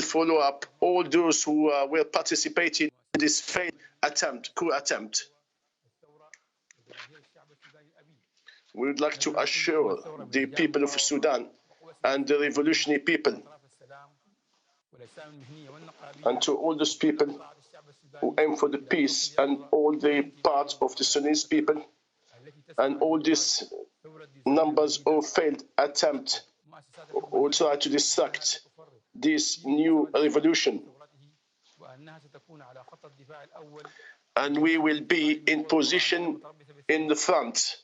follow up all those who were participating in this failed coup attempt. We would like to assure the people of Sudan and the revolutionary people, and to all those people who aim for the peace, and all the parts of the Sudanese people, and all these numbers of failed attempts who try to distract this new revolution. And we will be in position in the front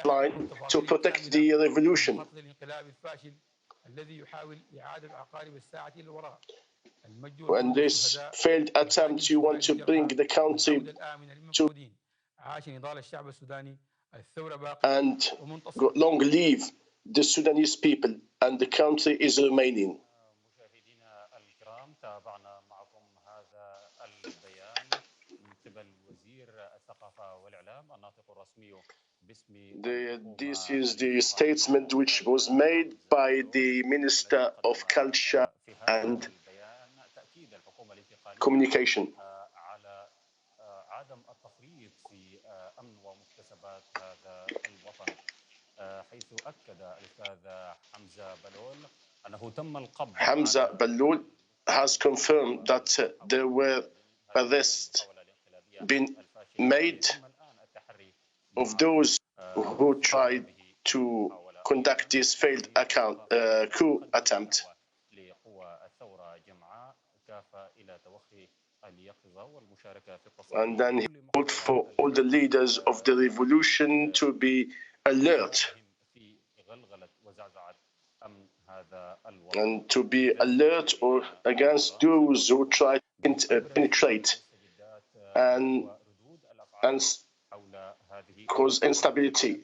line to protect the revolution. When this failed attempt, you want to bring the country to and long live the Sudanese people, and the country is remaining. This is the statement which was made by the Minister of Culture and Communication. Hamza Balloul has confirmed that there were arrests been made of those who tried to conduct this failed coup attempt. And then he called for all the leaders of the revolution to be alert, and to be alert or against those who try to penetrate and cause instability.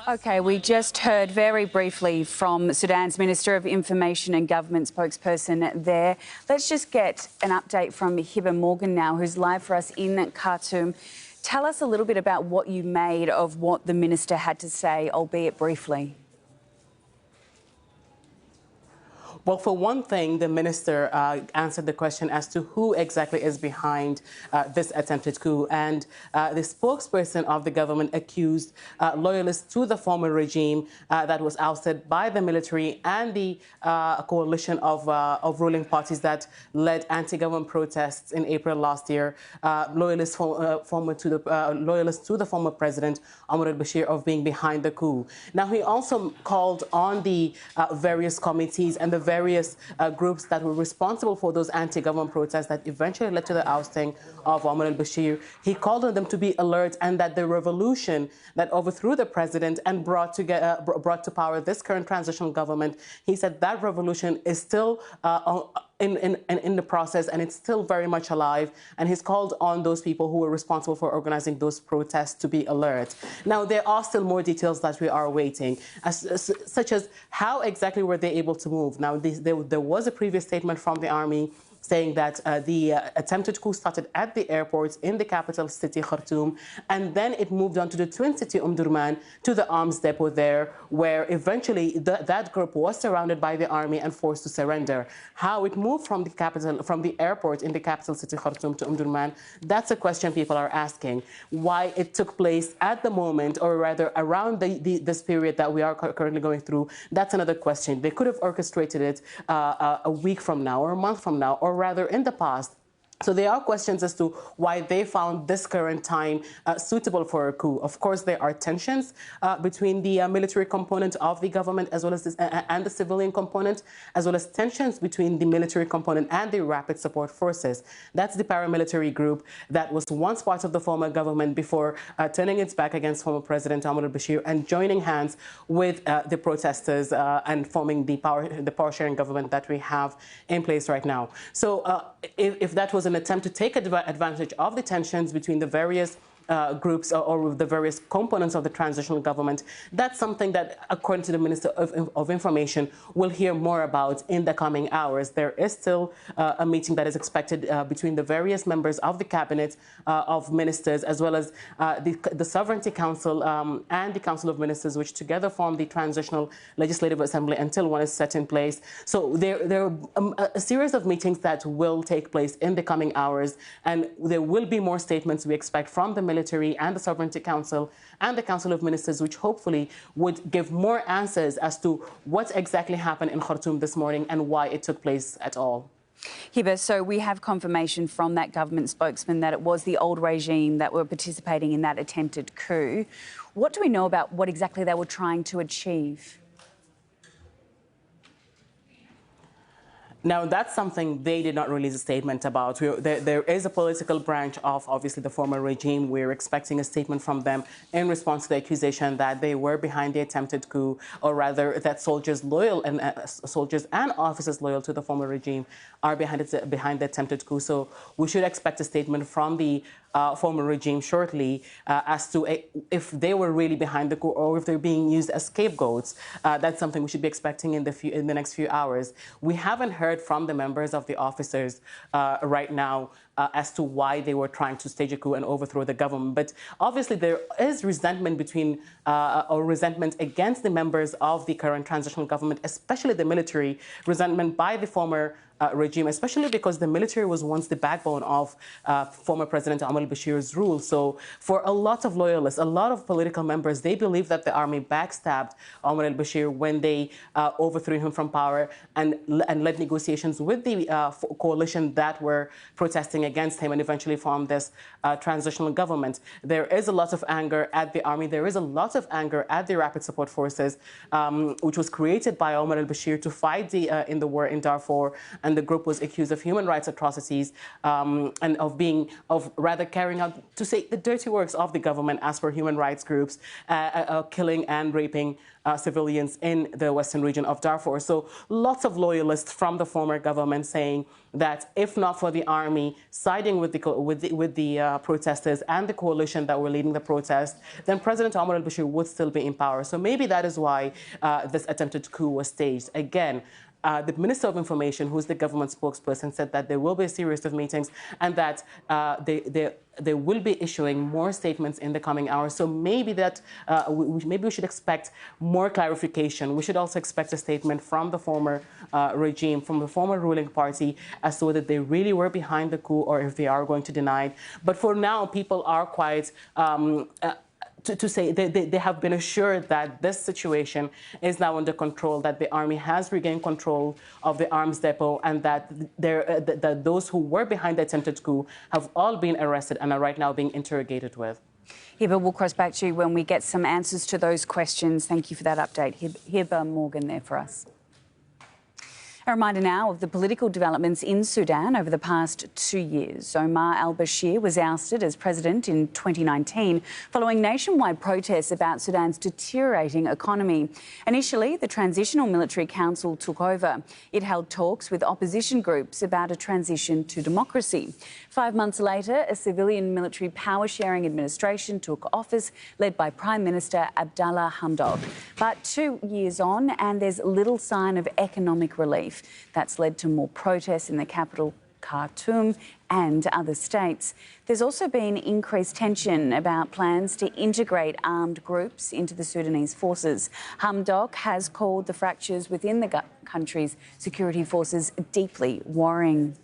Okay, we just heard very briefly from Sudan's Minister of Information and Government spokesperson there. Let's just get an update from Hiba Morgan now, who's live for us in Khartoum. Tell us a little bit about what you made of what the Minister had to say, albeit briefly. Well, for one thing, the minister answered the question as to who exactly is behind this attempted coup. And the spokesperson of the government accused loyalists to the former regime that was ousted by the military and the coalition of ruling parties that led anti-government protests in April last year, loyalists to the former president, Omar al-Bashir, of being behind the coup. Now, he also called on the various committees and the various groups that were responsible for those anti-government protests that eventually led to the ousting of Omar al-Bashir. He called on them to be alert, and that the revolution that overthrew the president and brought to power this current transitional government, he said that revolution is still in the process, and it's still very much alive. And he's called on those people who were responsible for organizing those protests to be alert. Now, there are still more details that we are awaiting, such as how exactly were they able to move. Now, there was a previous statement from the army saying that the attempted coup started at the airport in the capital city, Khartoum, and then it moved on to the twin city, Durman, to the arms depot there, where eventually that group was surrounded by the army and forced to surrender. How it moved from the airport in the capital city, Khartoum, to Durman, that's a question people are asking. Why it took place at the moment, or rather around this period that we are currently going through, that's another question. They could have orchestrated it a week from now, or a month from now, or rather in the past. So there are questions as to why they found this current time suitable for a coup. Of course, there are tensions between the military component of the government as well as and the civilian component, as well as tensions between the military component and the rapid support forces. That's the paramilitary group that was once part of the former government before turning its back against former President Omar al-Bashir and joining hands with the protesters and forming the power-sharing government that we have in place right now. So if that was an attempt to take advantage of the tensions between the various groups or the various components of the transitional government. That's something that, according to the Minister of Information, we'll hear more about in the coming hours. There is still a meeting that is expected between the various members of the cabinet of ministers, as well as the Sovereignty Council and the Council of Ministers, which together form the Transitional Legislative Assembly until one is set in place. So there are a series of meetings that will take place in the coming hours, and there will be more statements we expect from the military and the Sovereignty Council and the Council of Ministers, which hopefully would give more answers as to what exactly happened in Khartoum this morning and why it took place at all. Hiba, so we have confirmation from that government spokesman that it was the old regime that were participating in that attempted coup. What do we know about what exactly they were trying to achieve? Now, that's something they did not release a statement about. There is a political branch of, obviously, the former regime. We're expecting a statement from them in response to the accusation that they were behind the attempted coup, or rather that soldiers and officers loyal to the former regime are behind the attempted coup. So we should expect a statement from the former regime shortly as to if they were really behind the coup or if they're being used as scapegoats. That's something we should be expecting in the next few hours. We haven't heard from the members of the officers right now as to why they were trying to stage a coup and overthrow the government. But obviously there is resentment resentment against the members of the current transitional government, especially the military, resentment by the former regime, especially because the military was once the backbone of former President Omar al-Bashir's rule. So for a lot of loyalists, a lot of political members, they believe that the army backstabbed Omar al-Bashir when they overthrew him from power and led negotiations with the coalition that were protesting against him and eventually formed this transitional government. There is a lot of anger at the army. There is a lot of anger at the Rapid Support Forces, which was created by Omar al-Bashir to fight in the war in Darfur. And the group was accused of human rights atrocities and of rather carrying out, to say, the dirty works of the government as per human rights groups, killing and raping civilians in the western region of Darfur. So lots of loyalists from the former government saying that if not for the army siding with the protesters and the coalition that were leading the protest, then President Omar al-Bashir would still be in power. So maybe that is why this attempted coup was staged. Again, the Minister of Information, who's the government spokesperson, said that there will be a series of meetings and that they will be issuing more statements in the coming hours. So maybe that maybe we should expect more clarification. We should also expect a statement from the former regime, from the former ruling party, as to whether they really were behind the coup or if they are going to deny it. But for now, people are quite to say they have been assured that this situation is now under control, that the army has regained control of the arms depot, and that those who were behind the attempted coup have all been arrested and are right now being interrogated with. Hiba, we'll cross back to you when we get some answers to those questions. Thank you for that update. Hiba Morgan there for us. A reminder now of the political developments in Sudan over the past 2 years. Omar al-Bashir was ousted as president in 2019 following nationwide protests about Sudan's deteriorating economy. Initially, the Transitional Military Council took over. It held talks with opposition groups about a transition to democracy. 5 months later, a civilian military power-sharing administration took office, led by Prime Minister Abdallah Hamdok. But 2 years on, and there's little sign of economic relief. That's led to more protests in the capital, Khartoum, and other states. There's also been increased tension about plans to integrate armed groups into the Sudanese forces. Hamdok has called the fractures within the country's security forces deeply worrying.